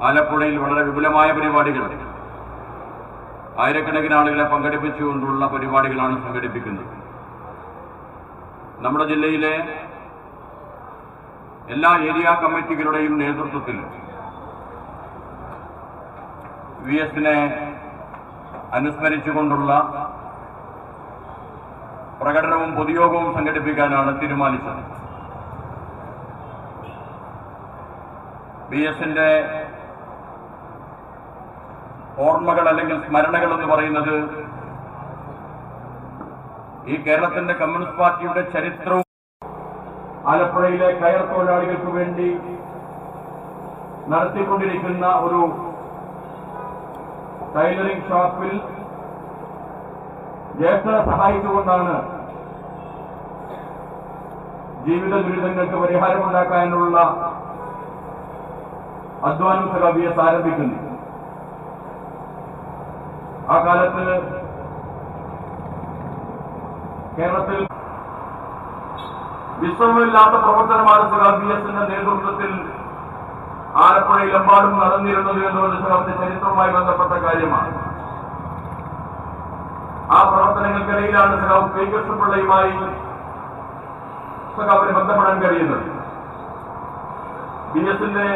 ആലപ്പുഴയിൽ വളരെ വിപുലമായ പരിപാടികൾ, ആയിരക്കണക്കിന് ആളുകളെ പങ്കെടുപ്പിച്ചുകൊണ്ടുള്ള പരിപാടികളാണ് സംഘടിപ്പിക്കുന്നത്. നമ്മുടെ ജില്ലയിലെ എല്ലാ ഏരിയ കമ്മിറ്റികളുടെയും നേതൃത്വത്തിൽ VS-നെ അനുസ്മരിച്ചുകൊണ്ടുള്ള പ്രകടനവും പൊതുയോഗവും സംഘടിപ്പിക്കാനാണ് തീരുമാനിച്ചത്. VS-ന്റെ ഓർമ്മകൾ അല്ലെങ്കിൽ സ്മരണകൾ എന്ന് പറയുന്നത് ഈ കേരളത്തിന്റെ കമ്മ്യൂണിസ്റ്റ് പാർട്ടിയുടെ ചരിത്രവും ആലപ്പുഴയിലെ കയർ തൊഴിലാളികൾക്ക് വേണ്ടി നടത്തിക്കൊണ്ടിരിക്കുന്ന ഒരു ടൈലറിംഗ് ഷോപ്പിൽ ജ്യേഷ്ഠനെ സഹായിച്ചുകൊണ്ടാണ് ജീവിത ദുരിതങ്ങൾക്ക് പരിഹാരമുണ്ടാക്കാനുള്ള അധ്വാനം VS ആരംഭിക്കുന്നു. ആ കാലത്ത് കേരളത്തിൽ വിശ്രമമില്ലാത്ത പ്രവർത്തനമാണ് VS-ന്റെ നേതൃത്വത്തിൽ ആലപ്പുഴയിലെമ്പാടും നടന്നിരുന്നത് എന്നുള്ളത് സഖാവിന്റെ ചരിത്രവുമായി ബന്ധപ്പെട്ട കാര്യമാണ്. ആ പ്രവർത്തനങ്ങൾക്കിടയിലാണ് സഖാവ് P. കൃഷ്ണപിള്ളയുമായി സഖാവിന് ബന്ധപ്പെടാൻ കഴിയുന്നത്. VS-ന്റെ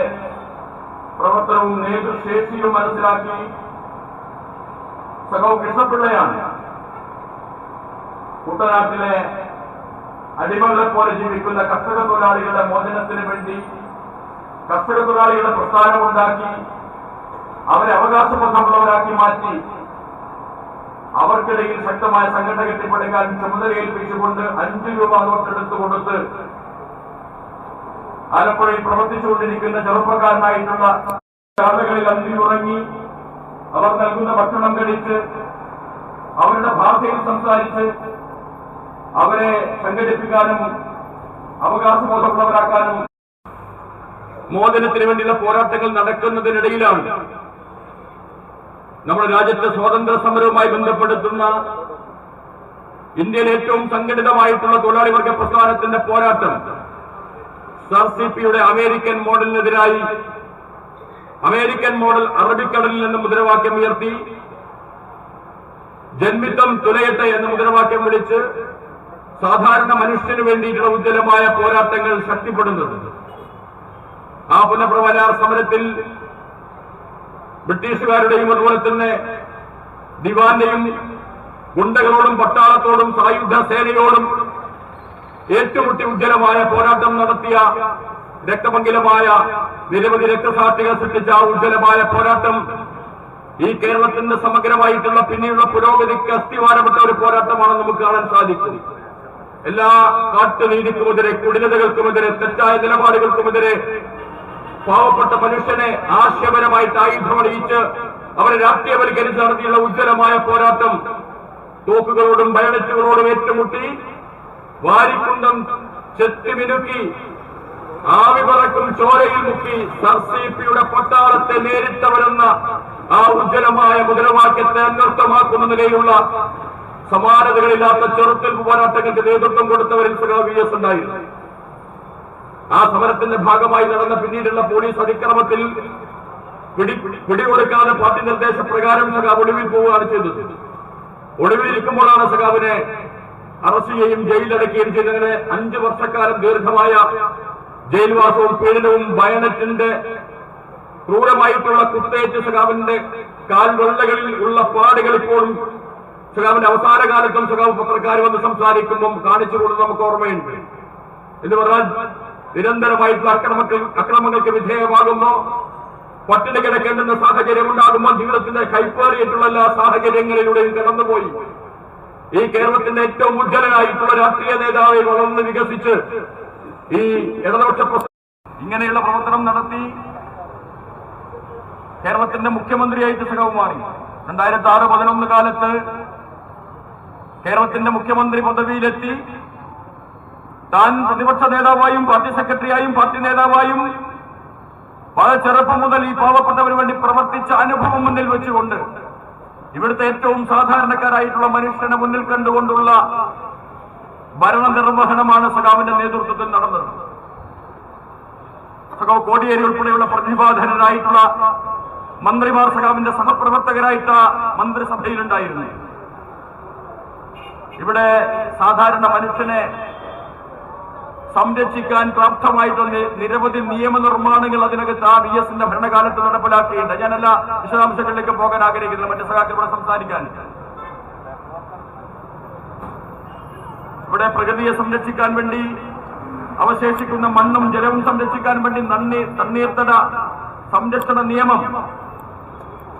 പ്രവർത്തനവും നേതൃശേഷിയും മനസ്സിലാക്കി സഖാവ് കൃഷ്ണപിള്ളയാണ് കുട്ടനാട്ടിലെ അടിമകളെ പോലെ ജീവിക്കുന്ന കർഷക തൊഴിലാളികളുടെ മോചനത്തിന് വേണ്ടി കർഷക തൊഴിലാളികളുടെ പ്രസ്ഥാനമുണ്ടാക്കി അവരെ അവകാശബോധമുള്ളവരാക്കി മാറ്റി അവർക്കിടയിൽ ശക്തമായ സംഘടന കെട്ടിപ്പടുക്കാൻ ചുമതലയേൽപ്പിച്ചുകൊണ്ട് 5 രൂപ നോട്ടെടുത്തു കൊടുത്ത് ആലപ്പുഴയിൽ പ്രവർത്തിച്ചുകൊണ്ടിരിക്കുന്ന ചെറുപ്പക്കാരനായിട്ടുള്ള ശാലകളിൽ അന്തിയുറങ്ങി അവർ നൽകുന്ന ഭക്ഷണം കഴിച്ച് അവരുടെ ഭാഷയിൽ സംസാരിച്ച് അവരെ സംഘടിപ്പിക്കാനും അവകാശബോധമുള്ളവരാക്കാനും മോചനത്തിന് വേണ്ടിയുള്ള പോരാട്ടങ്ങൾ നടക്കുന്നതിനിടയിലാണ് നമ്മുടെ രാജ്യത്തെ സ്വാതന്ത്ര്യ സമരവുമായി ബന്ധപ്പെടുത്തുന്ന ഇന്ത്യയിലെ ഏറ്റവും സംഘടിതമായിട്ടുള്ള തൊഴിലാളി വർഗ പ്രസ്ഥാനത്തിന്റെ പോരാട്ടം SRCPയുടെ അമേരിക്കൻ മോഡലിനെതിരായി അമേരിക്കൻ മോഡൽ അറബിക്കടലിൽ നിന്ന് മുദ്രാവാക്യം ഉയർത്തി ജന്മിത്വം തുലയട്ടെ എന്ന മുദ്രാവാക്യം വിളിച്ച് സാധാരണ മനുഷ്യന് വേണ്ടിയിട്ടുള്ള ഉജ്ജ്വലമായ പോരാട്ടങ്ങൾ ശക്തിപ്പെടുന്നത്. ആ പുനഃപ്രവലാർ സമരത്തിൽ ബ്രിട്ടീഷുകാരുടെയും അതുപോലെ തന്നെ ദിവാന്റെയും ഗുണ്ടകളോടും പട്ടാളത്തോടും സായുധ സേനയോടും ഏറ്റുമുട്ടി ഉജ്ജ്വലമായ പോരാട്ടം നടത്തിയ രക്തപങ്കിലമായ നിരവധി രക്തസാക്ഷികൾ സൃഷ്ടിച്ച ആ ഉജ്ജ്വലമായ പോരാട്ടം ഈ കേരളത്തിന്റെ സമഗ്രമായിട്ടുള്ള പിന്നീടുള്ള പുരോഗതിക്ക് അസ്ഥിവാരപ്പെട്ട ഒരു പോരാട്ടമാണ് നമുക്ക് കാണാൻ സാധിക്കും. എല്ലാ കാട്ടുനീതിക്കുമെതിരെ, കുടിലതകൾക്കുമെതിരെ, തെറ്റായ നിലപാടുകൾക്കുമെതിരെ പാവപ്പെട്ട മനുഷ്യനെ ആശയപരമായിട്ട് ആയുധമണിയിച്ച് അവരെ രാഷ്ട്രീയവൽക്കരിച്ച് നടത്തിയുള്ള ഉജ്ജ്വലമായ പോരാട്ടം തോക്കുകളോടും ബയണറ്റുകളോടും ഏറ്റുമുട്ടി വാരിക്കുന്തം ചെത്തിമിനുക്കി ആവി പറക്കും ചോരയിൽ മുക്കി SRCPയുടെ പട്ടാളത്തെ നേരിട്ടവരെന്ന ആ ഉജ്ജ്വലമായ മുദ്രാവാക്യത്തെ അന്വർത്ഥമാക്കുന്ന നിലയിലുള്ള സമാനതകളില്ലാത്ത ചെറുത്തുനിൽപ്പ് പോരാട്ടങ്ങൾക്ക് നേതൃത്വം കൊടുത്തവരിൽ VS ഉണ്ടായിരുന്നു. ആ സമരത്തിന്റെ ഭാഗമായി നടന്ന പിന്നീടുള്ള പോലീസ് അതിക്രമത്തിൽ പിടികൊടുക്കാതെ പാർട്ടി നിർദ്ദേശപ്രകാരം സഖാവ് ഒളിവിൽ പോവുകയാണ് ചെയ്തത്. ഒളിവിലിരിക്കുമ്പോഴാണ് സഖാവിനെ അറസ്റ്റ് ചെയ്യുകയും ജയിലിലടക്കുകയും ചെയ്തതിന് 5 വർഷക്കാലം ദീർഘമായ ജയിൽവാസവും പീഡനവും ബയണറ്റിന്റെ ക്രൂരമായിട്ടുള്ള കുത്തേറ്റ് സഖാവിന്റെ കാൽവെള്ളകളിൽ ഉള്ള പാടുകൾ ഇപ്പോഴും സഖാവിന്റെ അവസാന കാലത്തും സഖാവ് പത്രക്കാർ വന്ന് സംസാരിക്കുമ്പം കാണിച്ചുകൊണ്ട് നമുക്ക് ഓർമ്മയുണ്ട്. എന്ന് പറഞ്ഞാൽ നിരന്തരമായിട്ടുള്ള അക്രമങ്ങൾക്ക് വിധേയമാകുമ്പോ പട്ടിണി കിടക്കേണ്ടുന്ന സാഹചര്യം ഉണ്ടാകുമ്പോൾ ജീവിതത്തിന്റെ കൈപ്പേറിയിട്ടുള്ള എല്ലാ സാഹചര്യങ്ങളിലൂടെയും കടന്നുപോയി ഈ കേരളത്തിന്റെ ഏറ്റവും ഉജ്ജ്വലനായിട്ടുള്ള രാഷ്ട്രീയ നേതാവെ വളർന്ന് വികസിച്ച് ഈ ഇടതുപക്ഷ ഇങ്ങനെയുള്ള പ്രവർത്തനം നടത്തി കേരളത്തിന്റെ മുഖ്യമന്ത്രിയായിട്ട് സഖാവ് മാറി. 2006-11 കാലത്ത് കേരളത്തിന്റെ മുഖ്യമന്ത്രി പദവിയിലെത്തി താൻ പ്രതിപക്ഷ നേതാവായും പാർട്ടി സെക്രട്ടറിയായും പാർട്ടി നേതാവായും വളരെ ചെറുപ്പം മുതൽ ഈ പാവപ്പെട്ടവന് വേണ്ടി പ്രവർത്തിച്ച അനുഭവം മുന്നിൽ വെച്ചുകൊണ്ട് ഇവിടുത്തെ ഏറ്റവും സാധാരണക്കാരായിട്ടുള്ള മനുഷ്യനെ മുന്നിൽ കണ്ടുകൊണ്ടുള്ള ഭരണ നിർവഹണമാണ് സഖാവിന്റെ നേതൃത്വത്തിൽ നടന്നത്. സഖാവ് കോടിയേരി ഉൾപ്പെടെയുള്ള പ്രതിഭാധനരായിട്ടുള്ള മന്ത്രിമാർ സഖാവിന്റെ സഹപ്രവർത്തകരായിട്ട് മന്ത്രിസഭയിലുണ്ടായിരുന്നു. ഇവിടെ സാധാരണ മനുഷ്യനെ സംരക്ഷിക്കാൻ പ്രാപ്തമായിട്ടുള്ള നിരവധി നിയമനിർമ്മാണങ്ങൾ അതിനകത്ത് ആ VS ഭരണകാലത്ത് നടപ്പിലാക്കിയിട്ടുണ്ട്. ഞാനെല്ലാ വിശദാംശങ്ങളിലേക്ക് പോകാൻ ആഗ്രഹിക്കുന്നത് മറ്റു സഖാക്കളോട് സംസാരിക്കാൻ. ഇവിടെ പ്രകൃതിയെ സംരക്ഷിക്കാൻ വേണ്ടി അവശേഷിക്കുന്ന മണ്ണും ജലവും സംരക്ഷിക്കാൻ വേണ്ടി തണ്ണീർത്തട സംരക്ഷണ നിയമം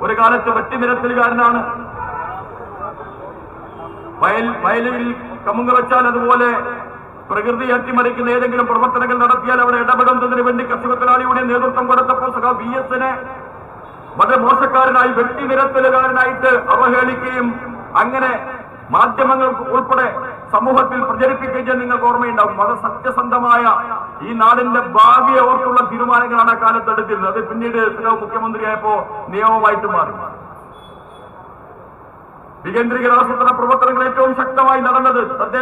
ഒരു കാലത്ത് വെട്ടിനിരത്തലുകാരനാണ്. വയലിൽ കമുങ്ങ വെച്ചാൽ അതുപോലെ പ്രകൃതി അട്ടിമറിക്കുന്ന ഏതെങ്കിലും പ്രവർത്തനങ്ങൾ നടത്തിയാൽ അവിടെ ഇടപെടുന്നതിന് വേണ്ടി കർഷക തൊഴിലാളിയുടെ നേതൃത്വം കൊടുത്തപ്പോൾ സഖാവ് VS വളരെ മോശക്കാരനായി വെട്ടിനിരത്തലുകാരനായിട്ട് അവഹേളിക്കുകയും അങ്ങനെ മാധ്യമങ്ങൾ ഉൾപ്പെടെ സമൂഹത്തിൽ പ്രചരിപ്പിക്കുകയും നിങ്ങൾക്ക് ഓർമ്മയുണ്ടാവും. വളരെ സത്യസന്ധമായ ഈ നാടിന്റെ ഭാവിയെ ഓർത്തുള്ള തീരുമാനങ്ങളാണ് ആ കാലത്ത് എടുത്തിരുന്നത്. അത് പിന്നീട് മുഖ്യമന്ത്രിയായപ്പോ നിയമമായിട്ട് മാറി. വികേന്ദ്രീകരണ ആസൂത്രണ പ്രവർത്തനങ്ങൾ ഏറ്റവും ശക്തമായി നടന്നത് തദ്ദേശ